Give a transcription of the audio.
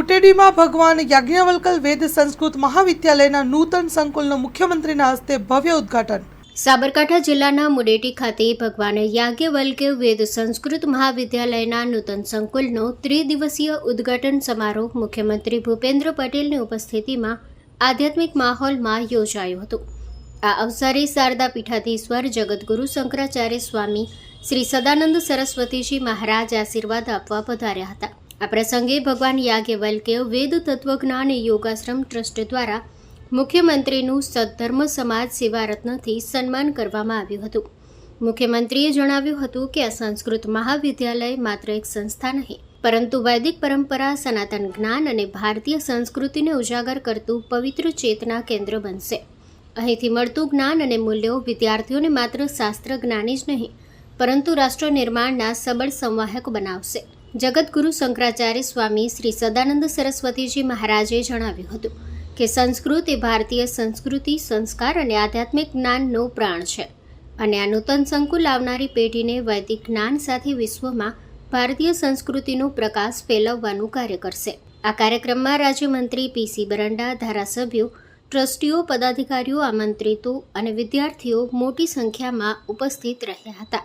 મુટેડીમાં ભગવાન યાજ્ઞવલ્કલ વેદ સંસ્કૃત મહાવિદ્યાલયના નૂતન સંકુલનું મુખ્યમંત્રીના હસ્તે ભવ્ય ઉદ્ઘાટન। સાબરકાંઠા જિલ્લાના મુડેટી ખાતે ભગવાન યાજ્ઞવલ્ક્ય વેદ સંસ્કૃત મહાવિદ્યાલયના નૂતન સંકુલનો ત્રિદિવસીય ઉદ્ઘાટન સમારોહ મુખ્યમંત્રી ભૂપેન્દ્ર પટેલની ઉપસ્થિતિમાં આધ્યાત્મિક માહોલમાં યોજાયો હતો। આ અવસરે શારદા પીઠાધીશ્વર જગતગુરુ શંકરાચાર્ય સ્વામી શ્રી સદાનંદ સરસ્વતીજી મહારાજ આશીર્વાદ આપવા પધાર્યા હતા। આ પ્રસંગે ભગવાન યાજ્ઞવલ્ક્ય વેદ તત્વજ્ઞાન યોગાશ્રમ ટ્રસ્ટ દ્વારા મુખ્યમંત્રીનું સદ્ધર્મ સમાજ સેવા રત્નથી સન્માન કરવામાં આવ્યું હતું। મુખ્યમંત્રીએ જણાવ્યું હતું કે આ સંસ્કૃત મહાવિદ્યાલય માત્ર એક સંસ્થા નહીં, પરંતુ વૈદિક પરંપરા, સનાતન જ્ઞાન અને ભારતીય સંસ્કૃતિને ઉજાગર કરતું પવિત્ર ચેતના કેન્દ્ર બનશે। અહીંથી મળતું જ્ઞાન અને મૂલ્યો વિદ્યાર્થીઓને માત્ર શાસ્ત્ર જ્ઞાની જ નહીં, પરંતુ રાષ્ટ્ર નિર્માણના સબળ સંવાહક બનાવશે। જગતગુરુ શંકરાચાર્ય સ્વામી શ્રી સદાનંદ સરસ્વતીજી મહારાજે જણાવ્યું હતું કે સંસ્કૃત એ ભારતીય સંસ્કૃતિ, સંસ્કાર અને આધ્યાત્મિક જ્ઞાનનો પ્રાણ છે અને આ નૂતન સંકુલ આવનારી પેઢીને વૈદિક જ્ઞાન સાથે વિશ્વમાં ભારતીય સંસ્કૃતિનો પ્રકાશ ફેલાવવાનું કાર્ય કરશે। આ કાર્યક્રમમાં રાજ્યમંત્રી પીસી બરંડા, ધારાસભ્યો, ટ્રસ્ટીઓ, પદાધિકારીઓ, આમંત્રિતો અને વિદ્યાર્થીઓ મોટી સંખ્યામાં ઉપસ્થિત રહ્યા હતા।